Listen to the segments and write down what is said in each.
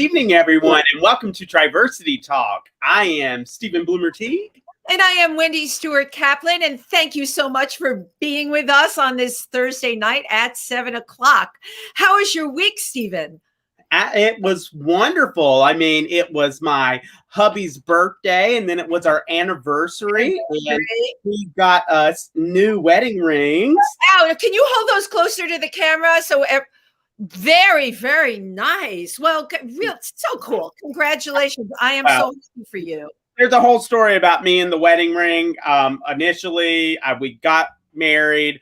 evening, everyone, and welcome to TriVersity Talk. I am Stephen Bloomer-T. And I am Wendy Stewart Kaplan, and thank you so much for being with us on this Thursday night at 7 o'clock. How was your week, Stephen? It was wonderful. I mean, it was my hubby's birthday, and then it was our anniversary. And we got us new wedding rings. Wow, can you hold those closer to the camera? Very, very nice. Well, so cool. Congratulations. I am so happy for you. There's a whole story about me and the wedding ring. Initially, we got married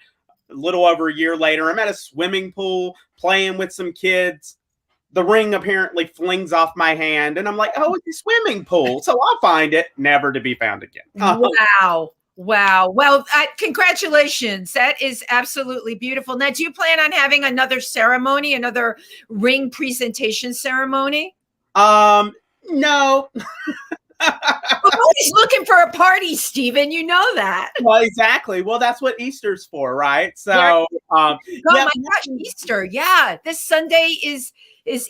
a little over a year later. I'm at a swimming pool playing with some kids. The ring apparently flings off my hand, and I'm like, oh, it's a swimming pool. So I'll find it, never to be found again. Wow. Wow. Well, congratulations. That is absolutely beautiful. Now, do you plan on having another ceremony, another ring presentation ceremony? No. I'm always looking for a party, Stephen. You know that. Well, exactly. Well, that's what Easter's for, right? So, oh my gosh, Easter. Yeah. This Sunday is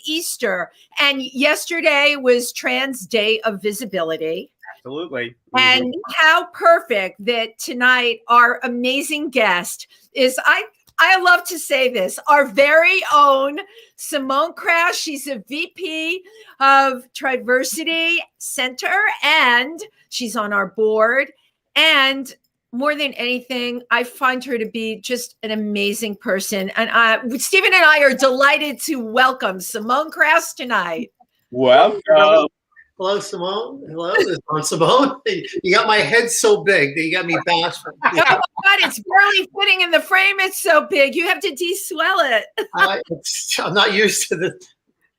Easter. And yesterday was Trans Day of Visibility. Absolutely. And how perfect that tonight our amazing guest is, I love to say this, our very own Simone Kraus. She's a VP of TriVersity Center, and she's on our board. And more than anything, I find her to be just an amazing person. And Stephen and I are delighted to welcome Simone Kraus tonight. Welcome. Hello, Simone. Hello, Simone. You got my head so big that you got me bashful. Oh my God, it's barely fitting in the frame. It's so big. You have to de-swell it. I'm not used to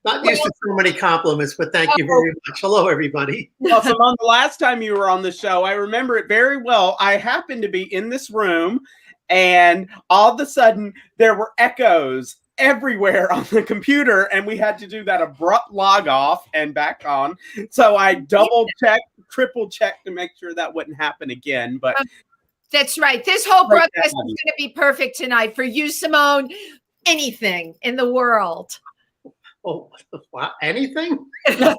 so many compliments, but thank you very much. Hello, everybody. Well, Simone, the last time you were on the show, I remember it very well. I happened to be in this room, and all of a sudden there were echoes everywhere on the computer, and we had to do that abrupt log off and back on. So I double checked, triple checked to make sure that wouldn't happen again. But that's right. This whole broadcast is going to be perfect tonight for you, Simone. Anything in the world. Oh, wow. Anything? Well,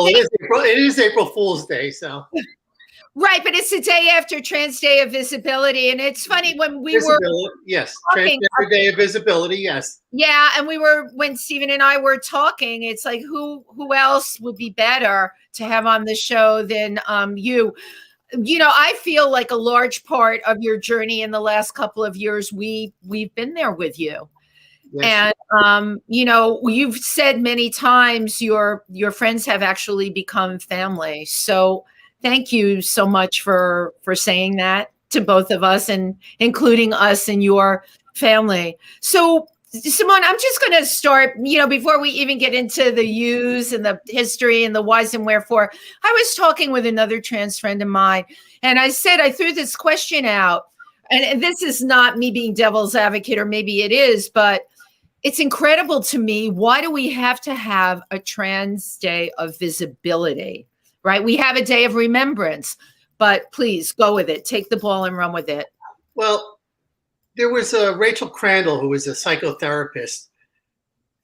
it is April Fool's Day, so. Right, but it's the day after Trans Day of Visibility, and it's funny when we were Transgender Day of Visibility, yes. Yeah, and when Stephen and I were talking, it's like who else would be better to have on the show than you? You know, I feel like a large part of your journey in the last couple of years, we've been there with you. Yes. And you know, you've said many times your friends have actually become family. So thank you so much for saying that to both of us, and including us in your family. So, Simone, I'm just going to start, before we even get into the yous and the history and the whys and wherefore. I was talking with another trans friend of mine, and I threw this question out, and this is not me being devil's advocate, or maybe it is, but it's incredible to me. Why do we have to have a Trans Day of Visibility? Right? We have a day of remembrance, but please go with it. Take the ball and run with it. Well, there was Rachel Crandall, who was a psychotherapist,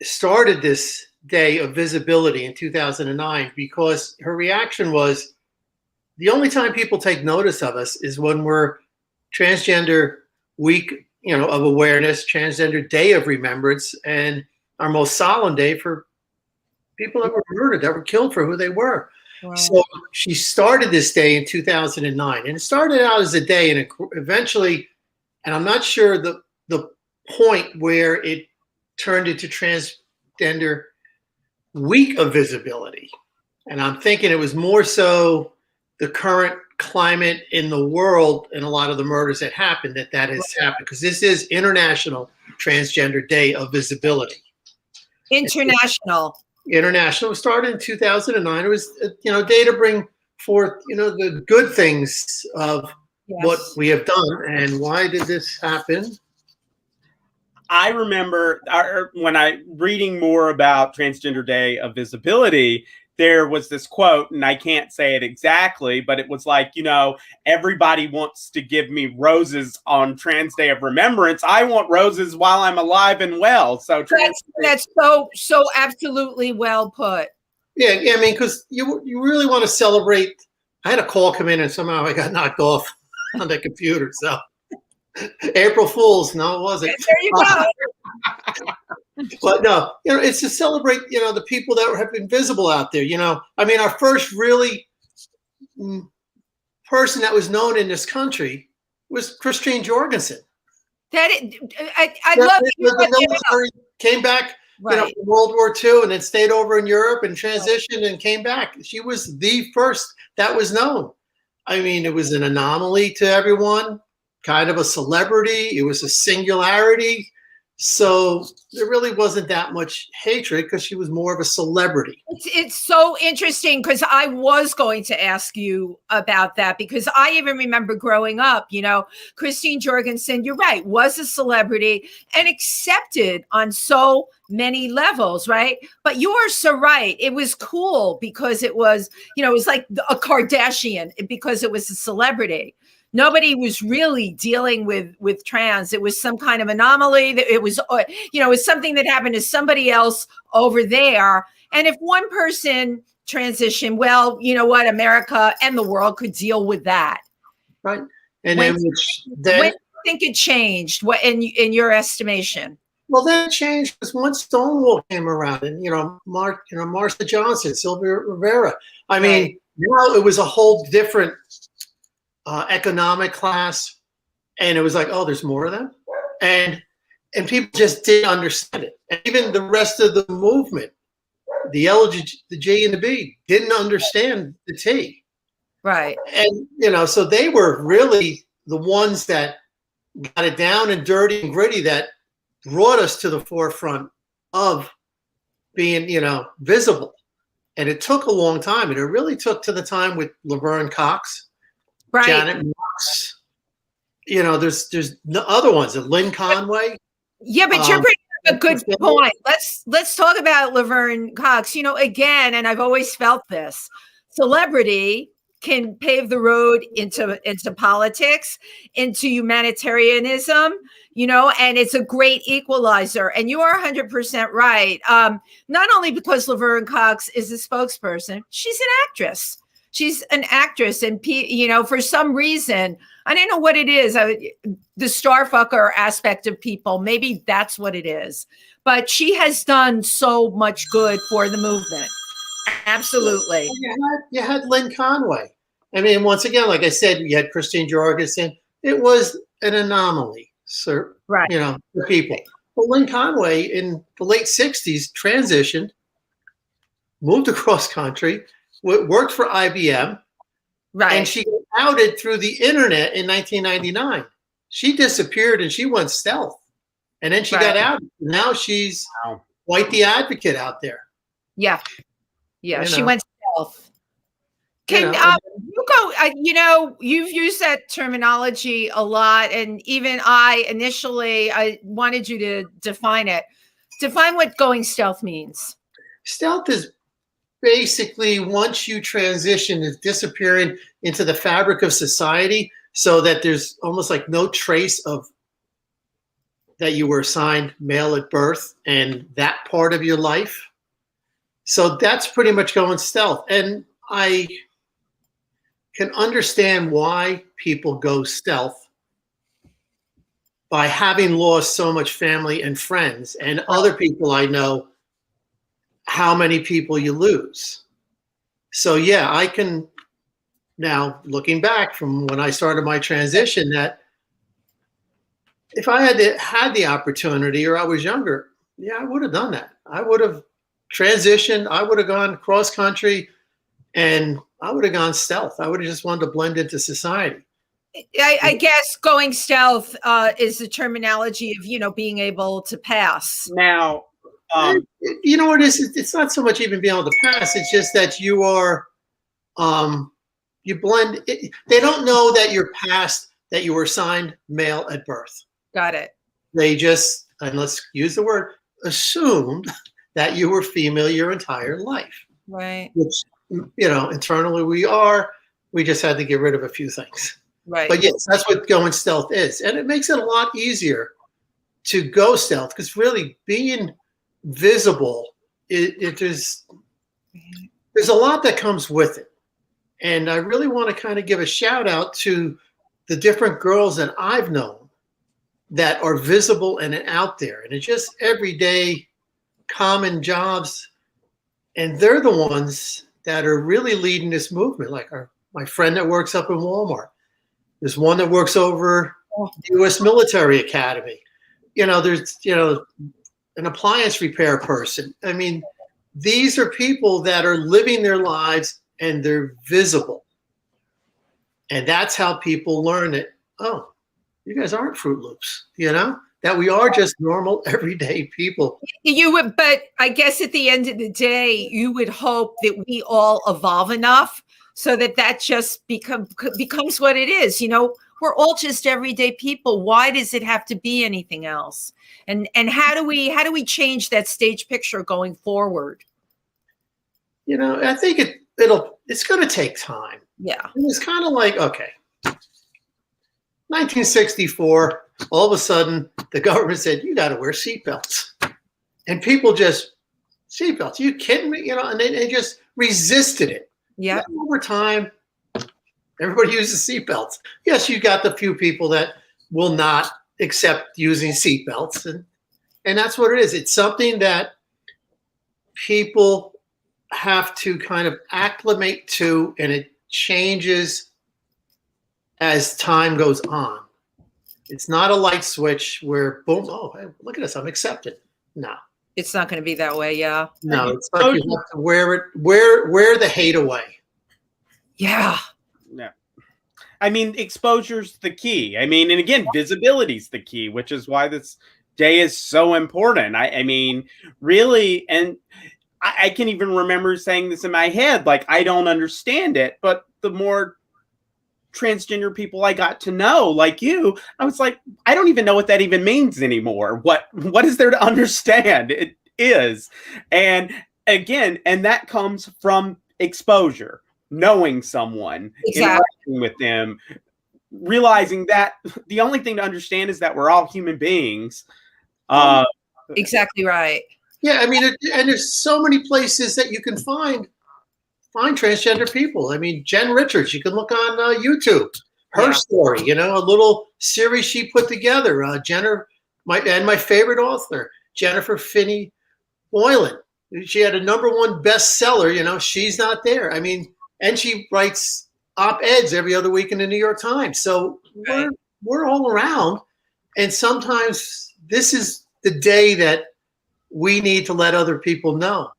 started this day of visibility in 2009 because her reaction was, the only time people take notice of us is when we're Transgender Week, of awareness, Transgender Day of remembrance, and our most solemn day for people that were murdered, that were killed for who they were. Wow. So she started this day in 2009, and it started out as a day, and eventually, and I'm not sure the point where it turned into Transgender Week of Visibility. And I'm thinking it was more so the current climate in the world and a lot of the murders that happened that has happened, because this is International Transgender Day of Visibility. International. It started in 2009. It was, a day to bring forth, the good things of what we have done. And why did this happen? I remember when reading more about Transgender Day of Visibility, there was this quote, and I can't say it exactly, but it was like, everybody wants to give me roses on Trans Day of Remembrance. I want roses while I'm alive and well. So that's so absolutely well put. Yeah, I mean, because you really want to celebrate. I had a call come in and somehow I got knocked off on the computer. So April Fool's, no, it wasn't. There you go. But no, it's to celebrate, the people that have been visible out there. I mean, our first really person that was known in this country was Christine Jorgensen. I love the military, came back, from World War II, and then stayed over in Europe and transitioned and came back. She was the first that was known. I mean, it was an anomaly to everyone, kind of a celebrity. It was a singularity. So there really wasn't that much hatred because she was more of a celebrity. It's so interesting because I was going to ask you about that because I even remember growing up, Christine Jorgensen, you're right, was a celebrity and accepted on so many levels, right? But you are so right. It was cool because it was, it was like a Kardashian because it was a celebrity. Nobody was really dealing with trans. It was some kind of anomaly. That it was, it was something that happened to somebody else over there. And if one person transitioned, well, you know what, America and the world could deal with that. Right. And when do you think it changed? What in your estimation? Well, that changed because once Stonewall came around, and Marsha Johnson, Sylvia Rivera. I mean, it was a whole different economic class, and it was like, oh, there's more of them, and people just didn't understand it. And even the rest of the movement, the L, the J, and the B, didn't understand the T. Right. And so they were really the ones that got it down and dirty and gritty that brought us to the forefront of being, visible. And it took a long time, and it really took to the time with Laverne Cox. Right. Janet Mox. There's no other ones. Lynn Conway. Yeah, but you're bringing up a good point. Let's talk about Laverne Cox. Again, and I've always felt this: celebrity can pave the road into politics, into humanitarianism. And it's a great equalizer. And you are 100% right. Not only because Laverne Cox is a spokesperson, she's an actress. She's an actress, and for some reason, I don't know what it is. The starfucker aspect of people, maybe that's what it is. But she has done so much good for the movement. Absolutely. You had Lynn Conway. I mean, once again, like I said, you had Christine Jorgensen. It was an anomaly, sir. Right. For people. But Lynn Conway in the late '60s transitioned, moved across country. Worked for IBM, right? And she got outed through the internet in 1999. She disappeared and she went stealth, and then she got outed. Now she's quite the advocate out there. Yeah, she went stealth. Can you go? You've used that terminology a lot, and even I wanted you to define it. Define what going stealth means. Stealth is basically, once you transition, is disappearing into the fabric of society so that there's almost like no trace of that you were assigned male at birth and that part of your life. So that's pretty much going stealth. And I can understand why people go stealth by having lost so much family and friends and other people I know. How many people you lose. So yeah, I can now, looking back from when I started my transition, that if I had the opportunity or I was younger, I would have done that. I would have transitioned. I would have gone cross country, and I would have gone stealth. I would have just wanted to blend into society. I guess going stealth is the terminology of being able to pass. Now, you know what it is? It's not so much even being able to pass. It's just that you are, you blend. They don't know that you're past, that you were assigned male at birth. Got it. They just, and let's use the word, assumed that you were female your entire life. Right. which, internally we just had to get rid of a few things. Right. But yes, that's what going stealth is. And it makes it a lot easier to go stealth, because really being visible, there's a lot that comes with it. And I really want to kind of give a shout out to the different girls that I've known that are visible and out there. And it's just everyday common jobs. And they're the ones that are really leading this movement. Like my friend that works up in Walmart. There's one that works over the U.S. Military Academy. There's, an appliance repair person. I mean, these are people that are living their lives and they're visible. And that's how people learn it. Oh, you guys aren't Fruit Loops, that we are just normal, everyday people. You would, but I guess at the end of the day, you would hope that we all evolve enough so that just becomes what it is. We're all just everyday people. Why does it have to be anything else? And how do we change that stage picture going forward? I think it's going to take time. Yeah. It's kind of like, okay, 1964, all of a sudden the government said, you got to wear seatbelts. And people just, seatbelts, are you kidding me? And they just resisted it. Yeah. And over time, everybody uses seatbelts. Yes, you got the few people that will not accept using seatbelts. And that's what it is. It's something that people have to kind of acclimate to, and it changes as time goes on. It's not a light switch where boom, oh, hey, look at this, I'm accepted. No. It's not going to be that way, yeah. No, it's like you have to wear the hate away. Yeah. Yeah. I mean, exposure's the key. I mean, and again, visibility's the key, which is why this day is so important. I mean, really, and I can even remember saying this in my head, like, I don't understand it, but the more transgender people I got to know, like you, I was like, I don't even know what that even means anymore. What is there to understand? It is. And again, and that comes from exposure, knowing someone, Exactly. Mm-hmm. interacting with them, realizing that the only thing to understand is that we're all human beings. Exactly right. Yeah, I mean, and there's so many places that you can find transgender people. I mean, Jen Richards, you can look on YouTube, her story, a little series she put together. My favorite author, Jennifer Finney Boylan. She had a #1 bestseller. She's not there. I mean, and she writes op-eds every other week in the New York Times. So we're all around. And sometimes this is the day that we need to let other people know.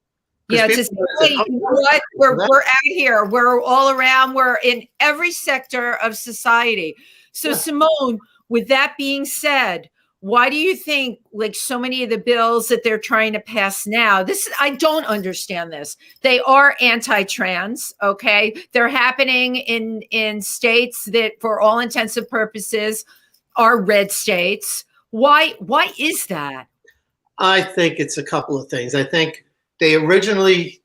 Yeah, just you know what? We're out here. We're all around. We're in every sector of society. So, Simone, with that being said, why do you think, like, so many of the bills that they're trying to pass now, I don't understand this. They are anti-trans, okay? They're happening in states that, for all intents and purposes, are red states. Why is that? I think it's a couple of things. I think they originally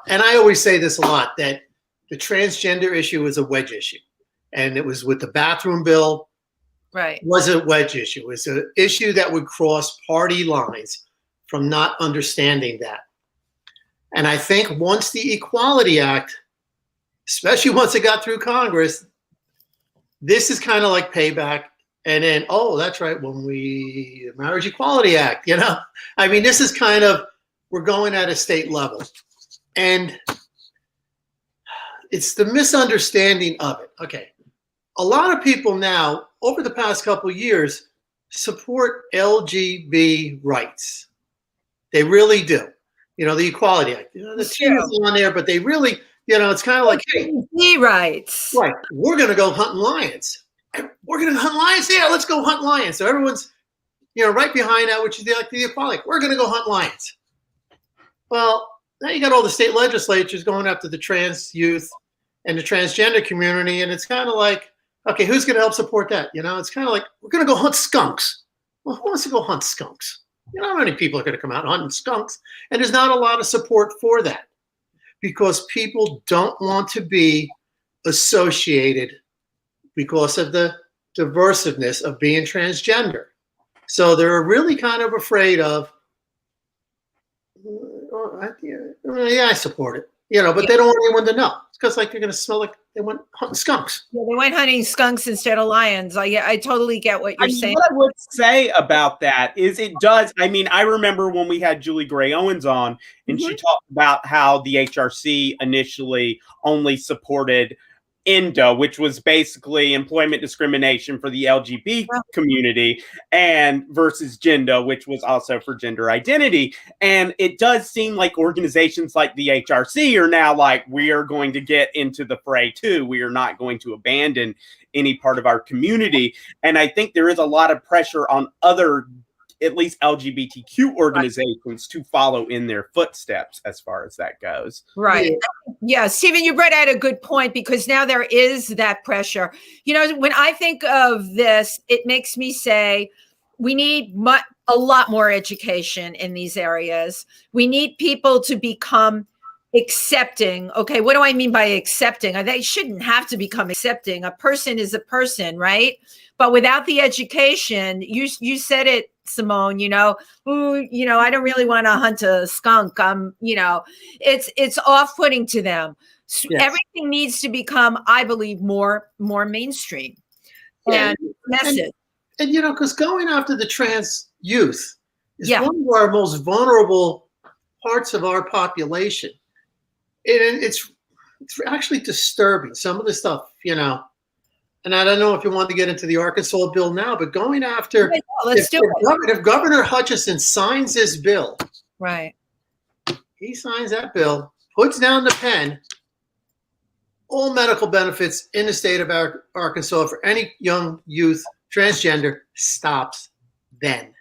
and I always say this a lot, that the transgender issue was a wedge issue. And it was with the bathroom bill. Right. It was a wedge issue. It was an issue that would cross party lines from not understanding that. And I think once the Equality Act, especially once it got through Congress, this is kind of like payback. And then, oh, that's right, Marriage Equality Act, I mean, this is kind of, we're going at a state level. And it's the misunderstanding of it. Okay. A lot of people now, over the past couple of years, support LGBT rights. They really do. The Equality Act. The team is on there, but they really, it's kind of like, hey, rights. Right. We're going to go hunting lions. We're going to hunt lions. Yeah, let's go hunt lions. So everyone's, right behind that, which is the Equality. We're going to go hunt lions. Well, now you got all the state legislatures going after the trans youth and the transgender community, and it's kind of like, okay, who's going to help support that? It's kind of like, we're going to go hunt skunks. Well, who wants to go hunt skunks? How many people are going to come out hunting skunks? And there's not a lot of support for that. because people don't want to be associated because of the diversiveness of being transgender. So they're really kind of afraid of, yeah, I support it, but they don't want anyone to know. It's because like they're going to smell like they went hunting skunks. Yeah, they went hunting skunks instead of lions. I totally get what you're saying. What I would say about that is it does. I mean, I remember when we had Julie Gray Owens on, and she talked about how the HRC initially only supported ENDA, which was basically employment discrimination for the LGBT community, and versus gender, which was also for gender identity. And it does seem like organizations like the HRC are now like, we are going to get into the fray too. We are not going to abandon any part of our community. And I think there is a lot of pressure on other, at least LGBTQ organizations, to follow in their footsteps as far as that goes. Right. Yeah, Stephen, you brought out a good point, because now there is that pressure. When I think of this, it makes me say we need a lot more education in these areas. We need people to become accepting. Okay, what do I mean by accepting? They shouldn't have to become accepting. A person is a person, right? But without the education, you said it, Simone, I don't really want to hunt a skunk. It's off-putting to them. Yes. Everything needs to become, I believe, more mainstream and message. And because going after the trans youth is one of our most vulnerable parts of our population. And it's actually disturbing, some of the stuff, And I don't know if you want to get into the Arkansas bill now, but going after, if Governor Hutchinson signs this bill, right? He signs that bill, puts down the pen, all medical benefits in the state of Arkansas for any young youth transgender stops then.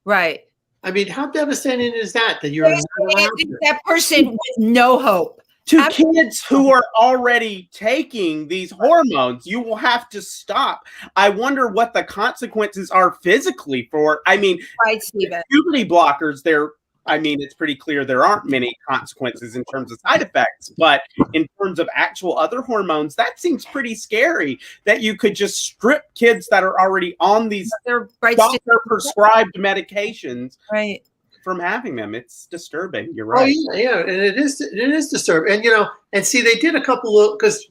Right. I mean, how devastating is that you're that person with no hope? To kids who are already taking these hormones, you will have to stop. I wonder what the consequences are physically for. I mean, right, Stephen. Puberty blockers, it's pretty clear there aren't many consequences in terms of side effects, but in terms of actual other hormones, that seems pretty scary that you could just strip kids that are already on these doctor prescribed medications. Right. From having them. It's disturbing. You're right. Oh yeah, and it is disturbing. And and see, they did a couple of, because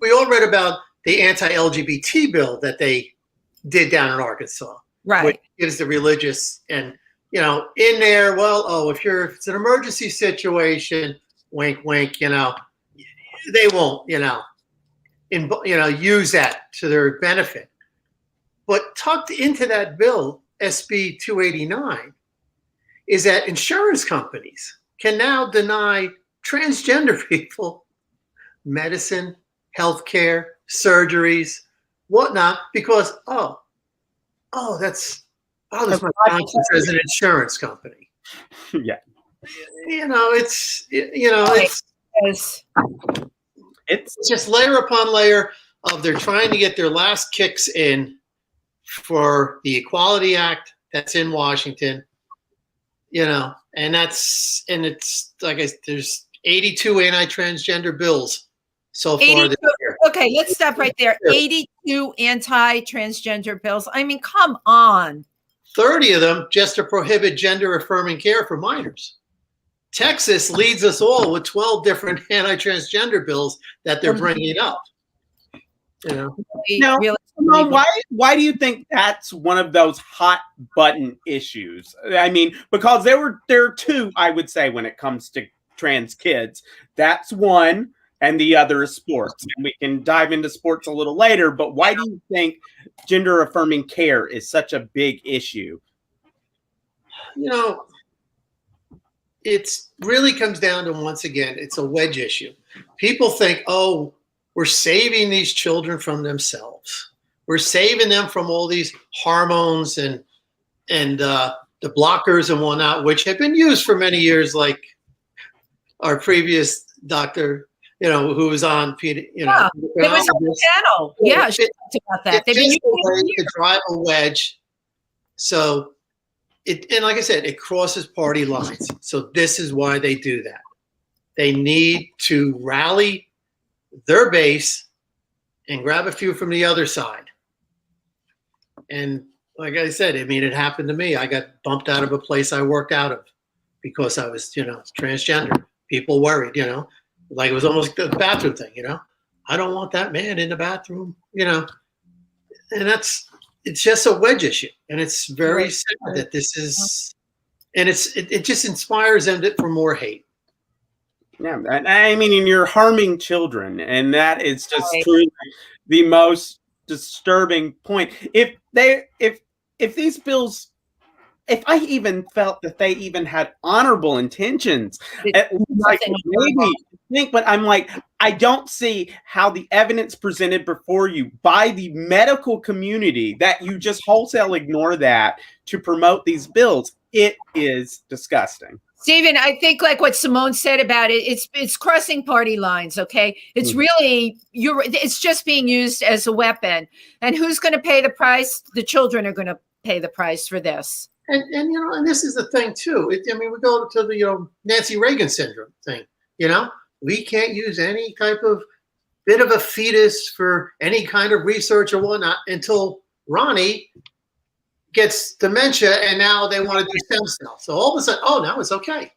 we all read about the anti-LGBT bill that they did down in Arkansas, right? Which gives the religious and in there. Well, if it's an emergency situation, wink, wink. They won't use that to their benefit. But tucked into that bill, SB 289. Is that insurance companies can now deny transgender people medicine, healthcare, surgeries, whatnot, because that's my conscience as an insurance company. Yeah, it's just layer upon layer of they're trying to get their last kicks in for the Equality Act that's in Washington. And it's like there's 82 anti-transgender bills so far this year. Okay, let's stop right there. 82 anti-transgender bills. I mean, come on. 30 of them just to prohibit gender-affirming care for minors. Texas leads us all with 12 different anti-transgender bills that they're bringing up. Now, why do you think that's one of those hot button issues? I mean, because there are two, I would say, when it comes to trans kids. That's one, and the other is sports. And we can dive into sports a little later, but why do you think gender affirming care is such a big issue? It really comes down to, once again, it's a wedge issue. People think, we're saving these children from themselves. We're saving them from all these hormones and the blockers and whatnot, which have been used for many years, like our previous doctor, who was on, it was on the channel. Yeah, she talked about that. It's just a way to drive a wedge. So, and like I said, it crosses party lines. So this is why they do that. They need to rally their base and grab a few from the other side. And like I said, I mean, it happened to me. I got bumped out of a place I worked out of because I was, transgender. People worried, like it was almost the bathroom thing, I don't want that man in the bathroom, and it's just a wedge issue. And it's very sad that this is, and it just inspires them for more hate. Yeah, I mean, and you're harming children, and that is just truly the most disturbing point. If these bills, if I even felt that they even had honorable intentions, like maybe think, but I'm like, I don't see how the evidence presented before you by the medical community that you just wholesale ignore that to promote these bills. It is disgusting. Stephen, I think like what Simone said about it, it's crossing party lines. Okay, it's really it's just being used as a weapon, and who's going to pay the price? The children are going to pay the price for this. And and this is the thing too. We go to the Nancy Reagan syndrome thing. We can't use any type of bit of a fetus for any kind of research or whatnot until Ronnie gets dementia, and now they want to do stem cells. So all of a sudden, now it's okay.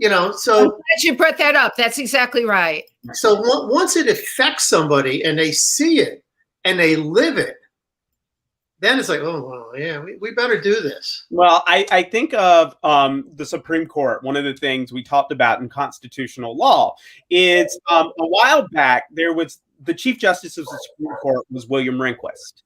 So I'm glad you brought that up. That's exactly right. So once it affects somebody and they see it and they live it, then it's like, oh, well, yeah, we better do this. Well, I think of the Supreme Court. One of the things we talked about in constitutional law is a while back, there was the Chief Justice of the Supreme Court was William Rehnquist.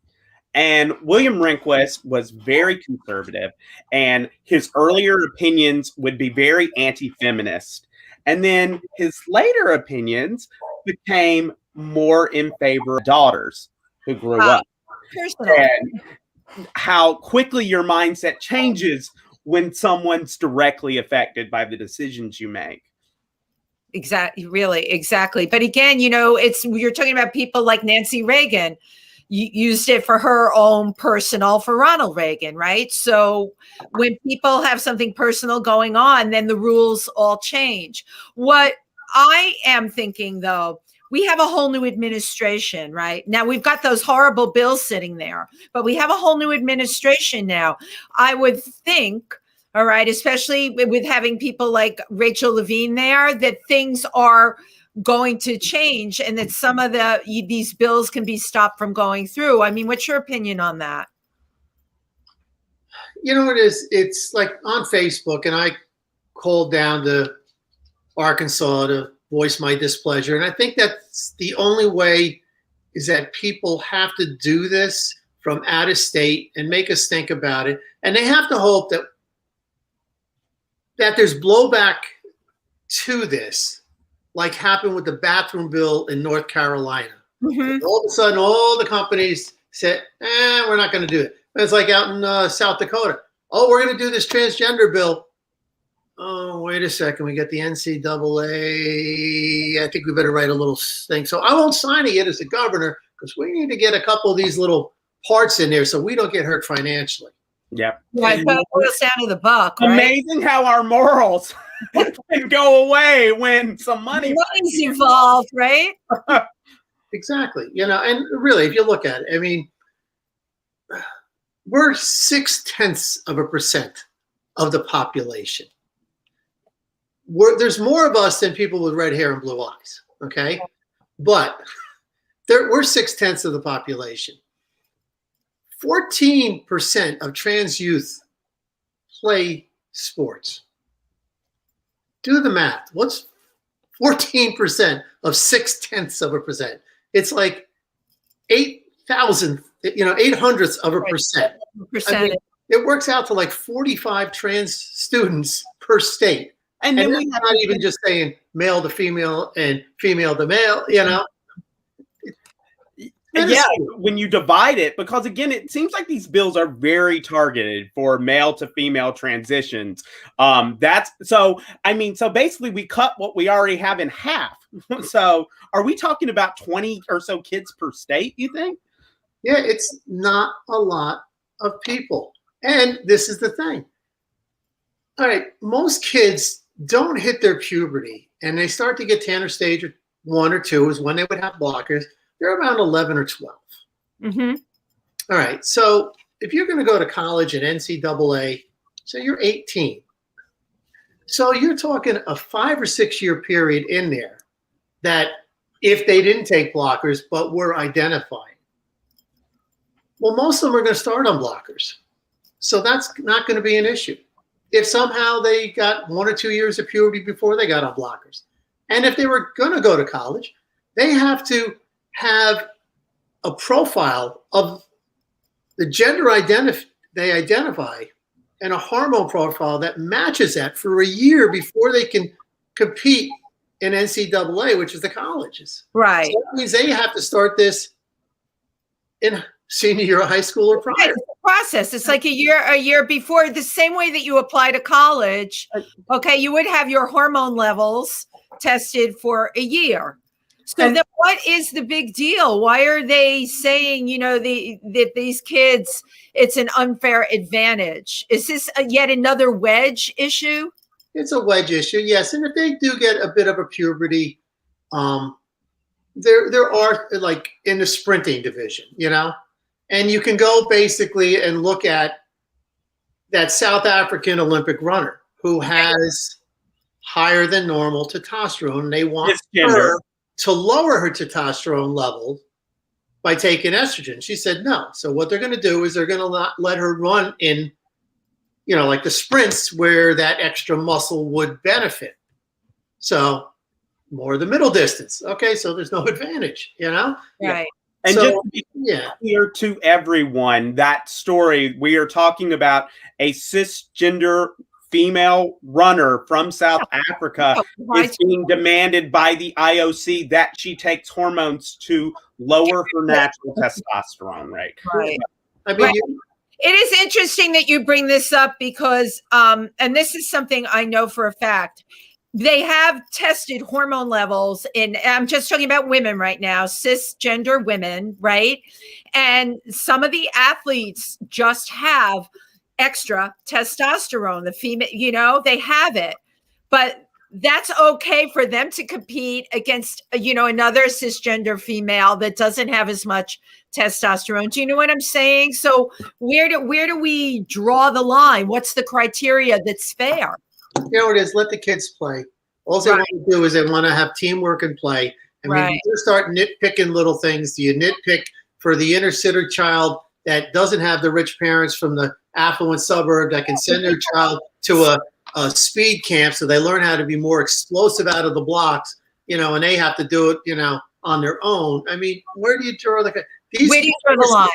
And William Rehnquist was very conservative, and his earlier opinions would be very anti-feminist. And then his later opinions became more in favor of daughters who grew up. And how quickly your mindset changes when someone's directly affected by the decisions you make. Exactly. But again, you're talking about people like Nancy Reagan. Used it for her own personal, for Ronald Reagan, right? So when people have something personal going on, then the rules all change. What I am thinking, though, we have a whole new administration, right? Now we've got those horrible bills sitting there, but we have a whole new administration now. I would think, all right, especially with having people like Rachel Levine there, that things are going to change and that some of these bills can be stopped from going through. I mean, what's your opinion on that? It's like on Facebook, and I called down to Arkansas to voice my displeasure. And I think that's the only way, is that people have to do this from out of state and make us think about it. And they have to hope that there's blowback to this, like happened with the bathroom bill in North Carolina. Mm-hmm. All of a sudden, all the companies said, we're not going to do it. It's like out in South Dakota. Oh, we're going to do this transgender bill. Oh, wait a second. We got the NCAA. I think we better write a little thing. So I won't sign it yet as the governor because we need to get a couple of these little parts in there so we don't get hurt financially. Yep. Right. But it boils down to the buck. Right? Amazing how our morals can go away when some money's involved, right? Exactly. And really, if you look at it, I mean, we're 0.6% of the population. There's more of us than people with red hair and blue eyes. Okay, but we're 0.6% of the population. 14% of trans youth play sports. Do the math. What's 14% of 0.6%? It's like 8,000, 0.08%. I mean, it works out to like 45 trans students per state. And then we're not even just saying male to female and female to male, Yeah, when you divide it, because again, it seems like these bills are very targeted for male to female transitions. So basically we cut what we already have in half. So are we talking about 20 or so kids per state, you think? Yeah, it's not a lot of people. And this is the thing. All right, most kids don't hit their puberty and they start to get Tanner stage 1 or 2 is when they would have blockers. They're around 11 or 12. Mm-hmm. All right. So if you're going to go to college at NCAA, so you're 18. So you're talking a 5 or 6 year period in there that if they didn't take blockers but were identifying, well, most of them are going to start on blockers. So that's not going to be an issue. If somehow they got 1 or 2 years of puberty before they got on blockers, and if they were going to go to college, they have to have a profile of the gender they identify and a hormone profile that matches that for a year before they can compete in NCAA, which is the colleges. Right. So that means they have to start this in senior year of high school or prior. Right, it's a process. It's like a year before, the same way that you apply to college. Okay, you would have your hormone levels tested for a year. So then what is the big deal? Why are they saying, that these kids, it's an unfair advantage? Is this yet another wedge issue? It's a wedge issue, yes. And if they do get a bit of a puberty, there are, like in the sprinting division, and you can go basically and look at that South African Olympic runner who has higher than normal testosterone. They want her to lower her testosterone level by taking estrogen. She said no. So what they're going to do is they're going to not let her run in, like the sprints where that extra muscle would benefit. So more the middle distance. Okay, so there's no advantage, Right. And so, just to be clear to everyone, that story, we are talking about a cisgender female runner from South Africa is being demanded by the IOC that she takes hormones to lower her natural testosterone rate. Right. I mean, It is interesting that you bring this up because, and this is something I know for a fact, they have tested hormone levels I'm just talking about women right now, cisgender women, right? And some of the athletes just have extra testosterone. The female, they have it, but that's okay for them to compete against, another cisgender female that doesn't have as much testosterone. Do you know what I'm saying? So where do we draw the line? What's the criteria that's fair? It is, let the kids play. All they want to do is they want to have teamwork and play. I mean, you start nitpicking little things. Do you nitpick for the inner city child that doesn't have the rich parents from the affluent suburb that can send their child to a speed camp so they learn how to be more explosive out of the blocks, and they have to do it, on their own? I mean, where do you draw the line?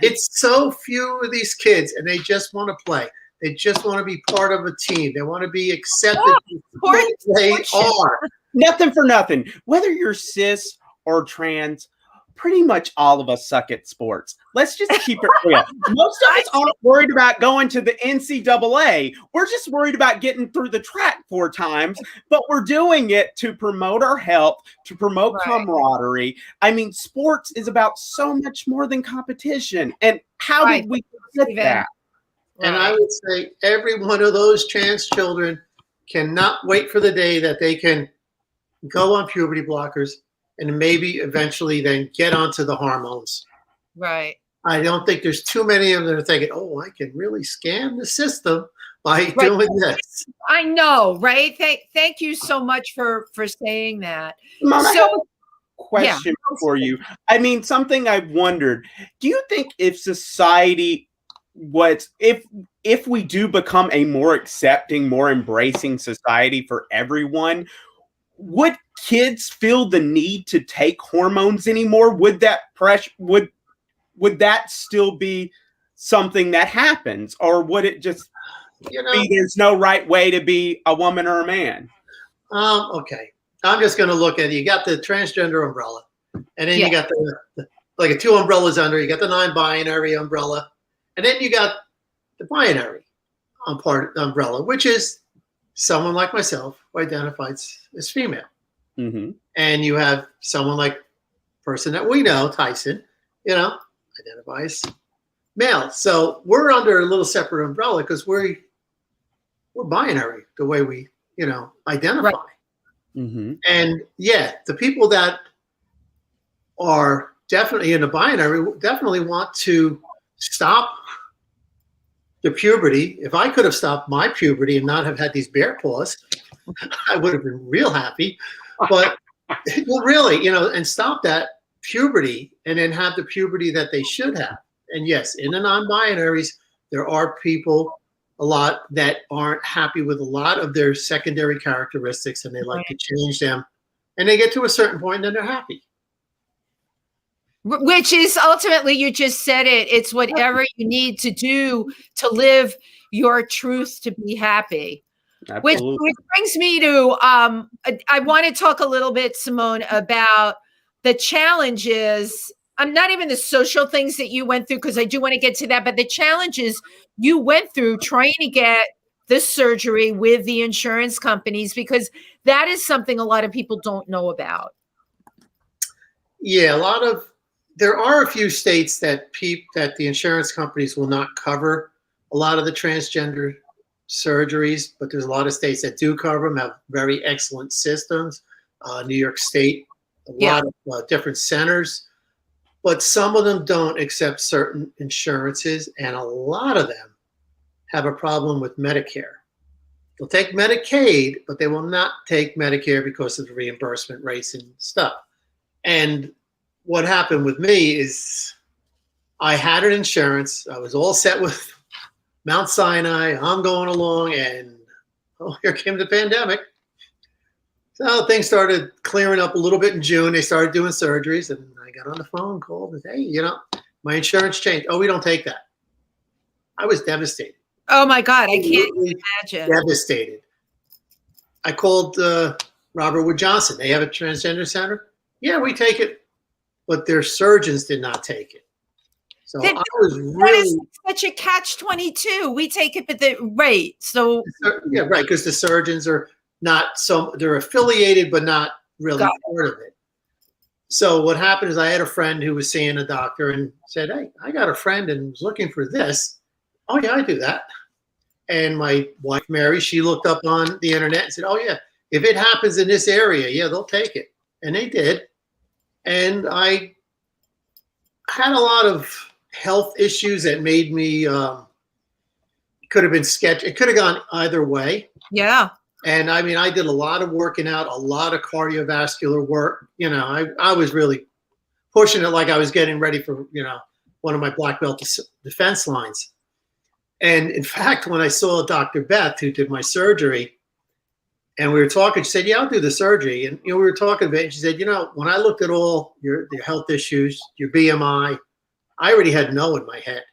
It's so few of these kids, and they just want to play. They just want to be part of a team. They want to be accepted for who they are. Nothing for nothing. Whether you're cis or trans, pretty much all of us suck at sports. Let's just keep it real. Most of us aren't worried about going to the NCAA. We're just worried about getting through the track 4 times, but we're doing it to promote our health, to promote camaraderie. I mean, sports is about so much more than competition. And how did we get that? And I would say every one of those trans children cannot wait for the day that they can go on puberty blockers and maybe eventually then get onto the hormones. Right. I don't think there's too many of them that are thinking, oh, I can really scam the system by doing this. I know, right? Thank you so much for saying that. Mom, I have a question for you. I mean, something I've wondered. Do you think if society if we do become a more accepting, more embracing society for everyone, would kids feel the need to take hormones anymore? Would that pressure would that still be something that happens, or would it just be there's no right way to be a woman or a man? Okay, I'm just going to look at it. You got the transgender umbrella, and then you got the like 2 umbrellas under. You got the non-binary umbrella. And then you got the binary umbrella, which is someone like myself who identifies as female. Mm-hmm. And you have someone like person that we know, Tyson, identifies male. So we're under a little separate umbrella because we're binary the way we identify. Right. Mm-hmm. And yeah, the people that are definitely in the binary definitely want to stop the puberty. If I could have stopped my puberty and not have had these bear paws, I would have been real happy. But well, really, and stop that puberty and then have the puberty that they should have. And yes, in the non-binaries, there are people a lot that aren't happy with a lot of their secondary characteristics, and they like to change them. And they get to a certain point and then they're happy. Which is ultimately, you just said it, it's whatever you need to do to live your truth to be happy. Which brings me to, I want to talk a little bit, Simone, about the challenges. I'm not even the social things that you went through, because I do want to get to that, but the challenges you went through trying to get this surgery with the insurance companies, because that is something a lot of people don't know about. Yeah, there are a few states that the insurance companies will not cover a lot of the transgender surgeries, but there's a lot of states that do cover them, have very excellent systems. New York State, a lot of different centers, but some of them don't accept certain insurances, and a lot of them have a problem with Medicare. They'll take Medicaid, but they will not take Medicare because of the reimbursement rates and stuff. And what happened with me is I had an insurance. I was all set with Mount Sinai. I'm going along, and here came the pandemic. So things started clearing up a little bit in June. They started doing surgeries, and I got on the phone, called, and said, hey, my insurance changed. Oh, we don't take that. I was devastated. Oh my God, I can't imagine. Devastated. I called Robert Wood Johnson. They have a transgender center. Yeah, we take it, but their surgeons did not take it. So I was really, that is such a catch-22. We take it, but so yeah, right, because the surgeons are not they're affiliated, but not really part of it. So what happened is I had a friend who was seeing a doctor and said, hey, I got a friend and was looking for this. Oh yeah, I do that. And my wife, Mary, she looked up on the internet and said, oh yeah, if it happens in this area, yeah, they'll take it. And they did. And I had a lot of health issues that made me, could have been sketchy. It could have gone either way. Yeah. And I mean, I did a lot of working out, a lot of cardiovascular work. I was really pushing it like I was getting ready for, one of my black belt defense lines. And in fact, when I saw Dr. Beth, who did my surgery, and we were talking, she said, yeah, I'll do the surgery. And, we were talking about it. And she said, when I looked at all your health issues, your BMI, I already had no in my head.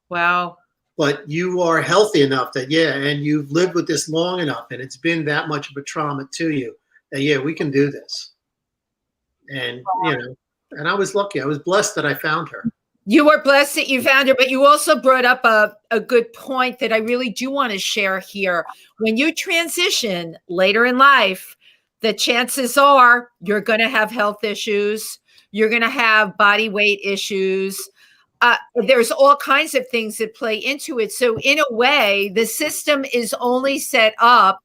Wow. But you are healthy enough that, and you've lived with this long enough, and it's been that much of a trauma to you that, we can do this. And, and I was lucky. I was blessed that I found her. You were blessed that you found her, but you also brought up a good point that I really do want to share here. When you transition later in life, the chances are you're going to have health issues. You're going to have body weight issues. There's all kinds of things that play into it. So in a way, the system is only set up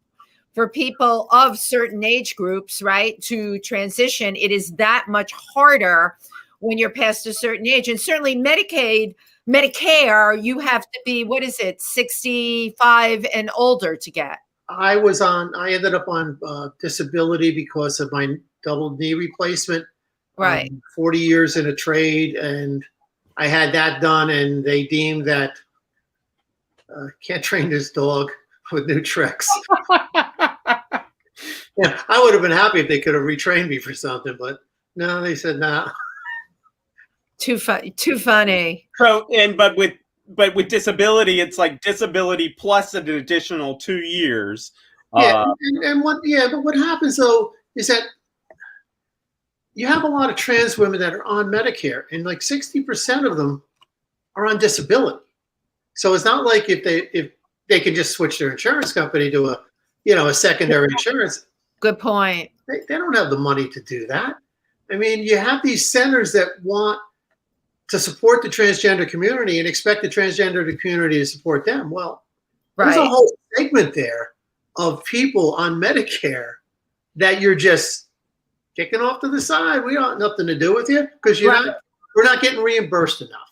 for people of certain age groups, right, to transition. It is that much harder when you're past a certain age. And certainly Medicare, you have to be, 65 and older to get. I ended up on disability because of my double knee replacement. Right. 40 years in a trade, and I had that done, and they deemed that can't train this dog with new tricks. Yeah, I would have been happy if they could have retrained me for something, but no, they said no. Too funny. So, but with disability, it's like disability plus an additional 2 years. Yeah, but what happens though is that you have a lot of trans women that are on Medicare, and like 60% of them are on disability. So it's not like if they can just switch their insurance company to a secondary insurance. Good point. They don't have the money to do that. I mean, you have these centers that want to support the transgender community and expect the transgender community to support them. Well, there's a whole segment there of people on Medicare that you're just kicking off to the side. We don't nothing to do with you because we're not getting reimbursed enough.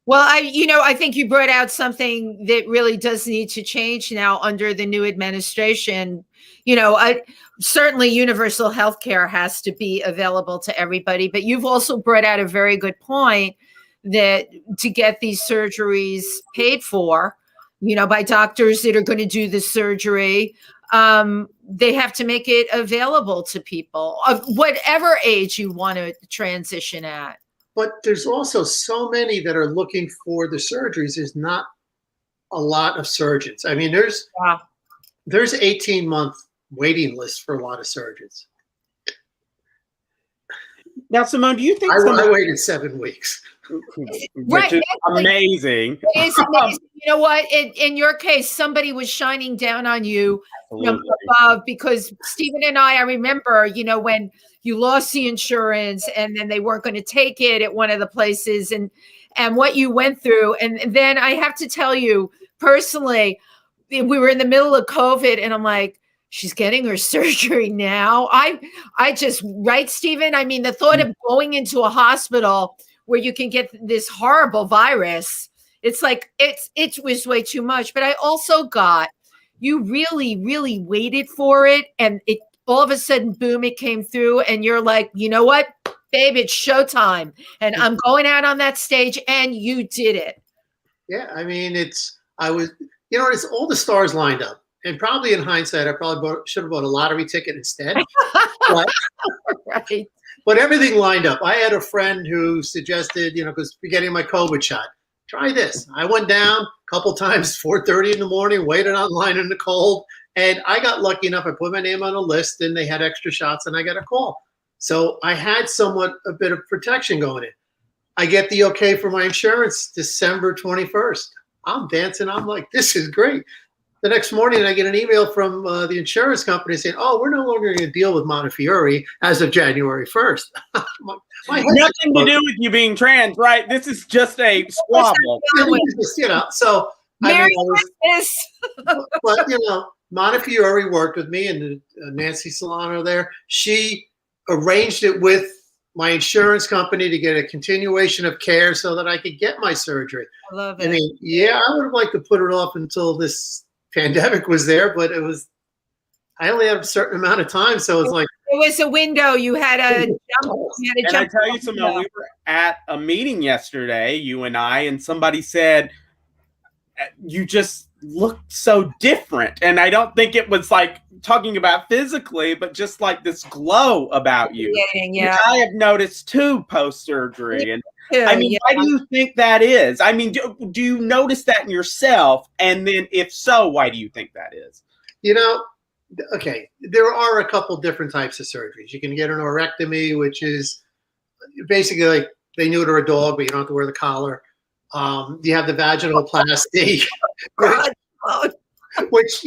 Well, I think you brought out something that really does need to change now under the new administration. Certainly universal health care has to be available to everybody, but you've also brought out a very good point that to get these surgeries paid for, by doctors that are going to do the surgery, they have to make it available to people of whatever age you want to transition at. But there's also so many that are looking for the surgeries. There's not a lot of surgeons. I mean, there's 18-month waiting lists for a lot of surgeons. Now, Simone, do you think I waited 7 weeks? Which is amazing. It is amazing. You know what? In your case, somebody was shining down on you from above, because Stephen and I remember, when you lost the insurance and then they weren't going to take it at one of the places, and what you went through. And then I have to tell you personally, we were in the middle of COVID and I'm like, she's getting her surgery now. I just, right, Stephen? I mean, the thought of going into a hospital where you can get this horrible virus, it's like, it was way too much. But I also got, you really, really waited for it. And it all of a sudden, boom, it came through. And you're like, you know what, babe, it's showtime. And I'm going out on that stage, and you did it. Yeah, I mean, it's all the stars lined up. And probably in hindsight, I probably should have bought a lottery ticket instead. Right. But everything lined up. I had a friend who suggested, because we're getting my COVID shot, try this. I went down a couple times, 4:30 in the morning, waited online in the cold. And I got lucky enough. I put my name on a list and they had extra shots and I got a call. So I had a bit of protection going in. I get the okay for my insurance December 21st. I'm dancing. I'm like, this is great. The next morning, I get an email from the insurance company saying, "Oh, we're no longer going to deal with Montefiore as of January 1st." Nothing to do with you being trans, right? This is just a squabble. So Merry Christmas. But Montefiore worked with me, and Nancy Solano there. She arranged it with my insurance company to get a continuation of care so that I could get my surgery. I love it. I mean, I would have liked to put it off until this pandemic was there, but I only had a certain amount of time, so it was a window. You had a jump. And I tell you, Simone, we were at a meeting yesterday, you and I, and somebody said, you just look so different. And I don't think it was like talking about physically, but just like this glow about you. Yeah. Which I have noticed too post-surgery. And I mean, why do you think that is? I mean, do you notice that in yourself? And then if so, why do you think that is? Okay, there are a couple different types of surgeries. You can get an orectomy, which is basically like they neuter a dog, but you don't have to wear the collar. You have the vaginoplasty, which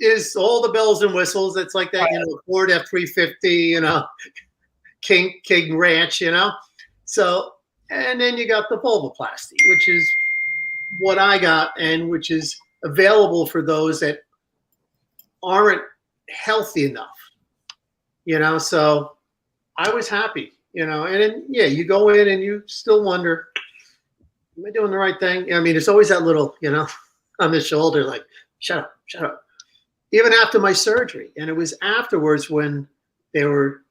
is all the bells and whistles. It's like that, Ford F-350, King Ranch, So, and then you got the vulvoplasty, which is what I got, and which is available for those that aren't healthy enough, So I was happy, and then, you go in and you still wonder, am I doing the right thing? I mean, it's always that little, on the shoulder, like, shut up. Even after my surgery. And it was afterwards when they were,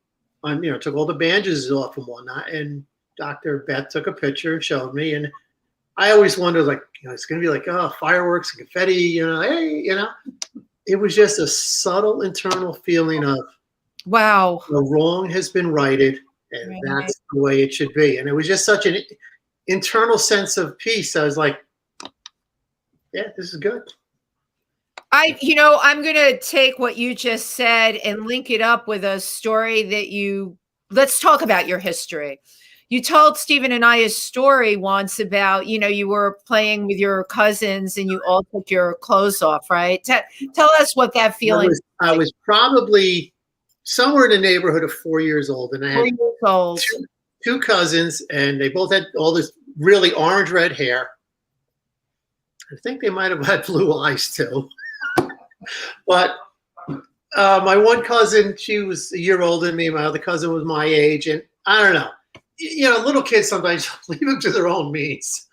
took all the bandages off and whatnot. And Dr. Beth took a picture and showed me. And I always wondered, like, it's going to be like, oh, fireworks, confetti, hey, It was just a subtle internal feeling of, wow, the wrong has been righted. And that's the way it should be. And it was just such an internal sense of peace. I was like, yeah, this is good. I'm going to take what you just said and link it up with a story that let's talk about your history. You told Stephen and I a story once about, you were playing with your cousins and you all took your clothes off, right? Tell us what that feeling was. I was probably somewhere in the neighborhood of 4 years old. And I had 4 years old. Two cousins, and they both had all this really orange-red hair. I think they might have had blue eyes too. But my one cousin, she was a year older than me. My other cousin was my age, and I don't know. Little kids sometimes leave them to their own means.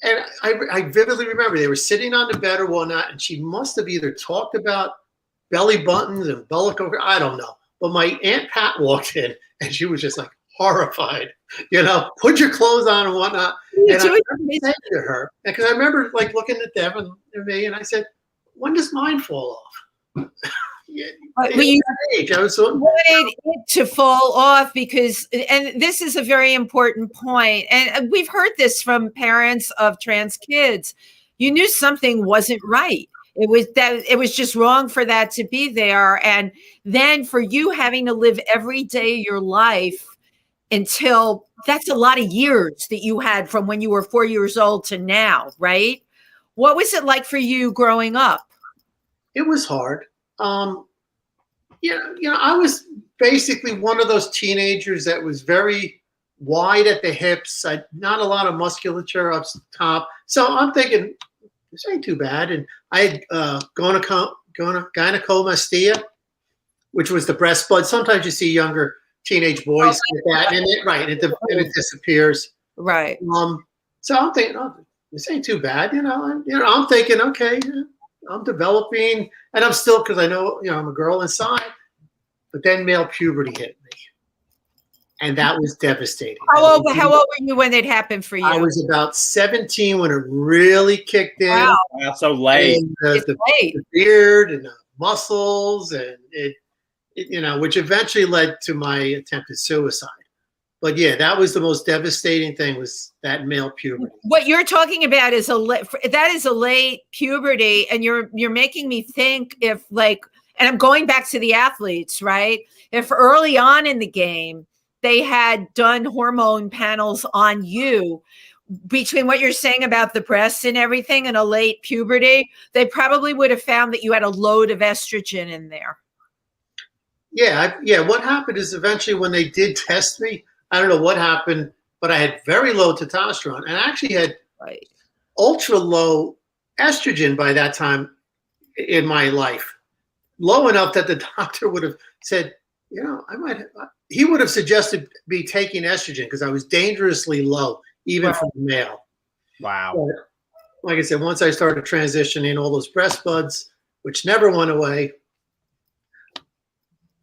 And I vividly remember they were sitting on the bed or whatnot, and she must have either talked about belly buttons and umbilical. I don't know. But my Aunt Pat walked in, and she was just like horrified. Put your clothes on and whatnot. And I said to her, because I remember like looking at them and me, and I said, "When does mine fall off?" You wanted it to fall off because, and this is a very important point, and we've heard this from parents of trans kids. You knew something wasn't right. It was just wrong for that to be there, and then for you having to live every day of your life until that's a lot of years that you had from when you were 4 years old to now, right? What was it like for you growing up? It was hard. I was basically one of those teenagers that was very wide at the hips. Not a lot of musculature up top. So I'm thinking, this ain't too bad. And I had gynecomastia, which was the breast bud. Sometimes you see younger teenage boys get that, and it disappears. Right. So I'm thinking, this ain't too bad. I'm thinking, okay, I'm developing, and I'm still, because I know, I'm a girl inside, but then male puberty hit me, and that was devastating. How old were you when it happened for you? I was about 17 when it really kicked in. Wow, so late. The beard and the muscles, and it, which eventually led to my attempted suicide. But yeah, that was the most devastating thing, was that male puberty. What you're talking about is that is a late puberty, and you're making me think if and I'm going back to the athletes, right? If early on in the game they had done hormone panels on you, between what you're saying about the breasts and everything and a late puberty, they probably would have found that you had a load of estrogen in there. Yeah. What happened is eventually when they did test me, I don't know what happened, but I had very low testosterone, and I actually had ultra low estrogen by that time in my life. Low enough that the doctor would have said, he would have suggested me taking estrogen because I was dangerously low, even for the male. Wow. But, like I said, once I started transitioning, all those breast buds, which never went away.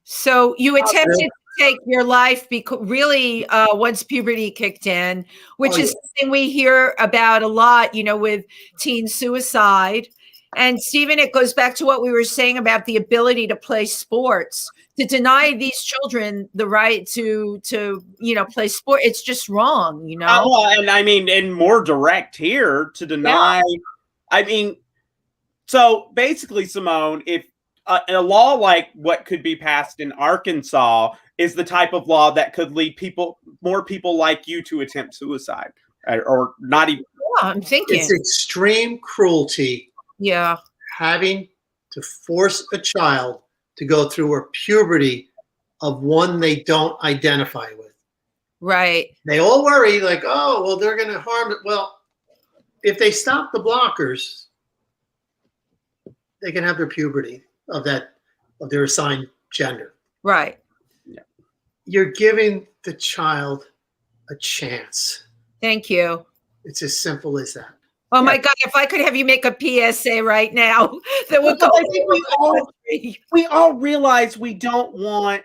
So you attempted to take your life really once puberty kicked in, which is something we hear about a lot, with teen suicide. And Stephen, it goes back to what we were saying about the ability to play sports. To deny these children the right to play sport, it's just wrong, and I mean, and more direct here, to deny. Yeah. I mean, so basically, Simone, if a law like what could be passed in Arkansas is the type of law that could lead more people like you to attempt suicide, or not even. Yeah, I'm thinking it's extreme cruelty. Yeah, having to force a child to go through a puberty of one they don't identify with. Right. They all worry like, oh, well, they're going to harm it. Well, if they stop the blockers, they can have their puberty of their assigned gender. Right. You're giving the child a chance. Thank you. It's as simple as that. Oh my God, if I could have you make a PSA right now that would go. I think we all realize we don't want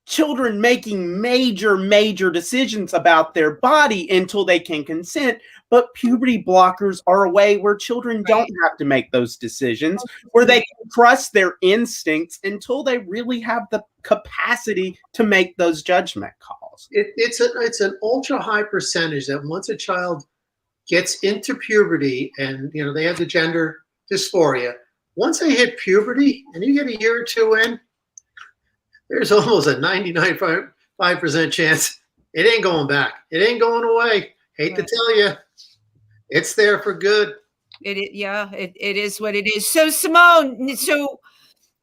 children making major decisions about their body until they can consent. But puberty blockers are a way where children don't have to make those decisions, where they can trust their instincts until they really have the capacity to make those judgment calls. It's an ultra high percentage that once a child gets into puberty and they have the gender dysphoria, once they hit puberty and you get a year or two in, there's almost a 99.5% chance it ain't going back. It ain't going away. Hate to tell you, it's there for good. It is what it is. So Simone,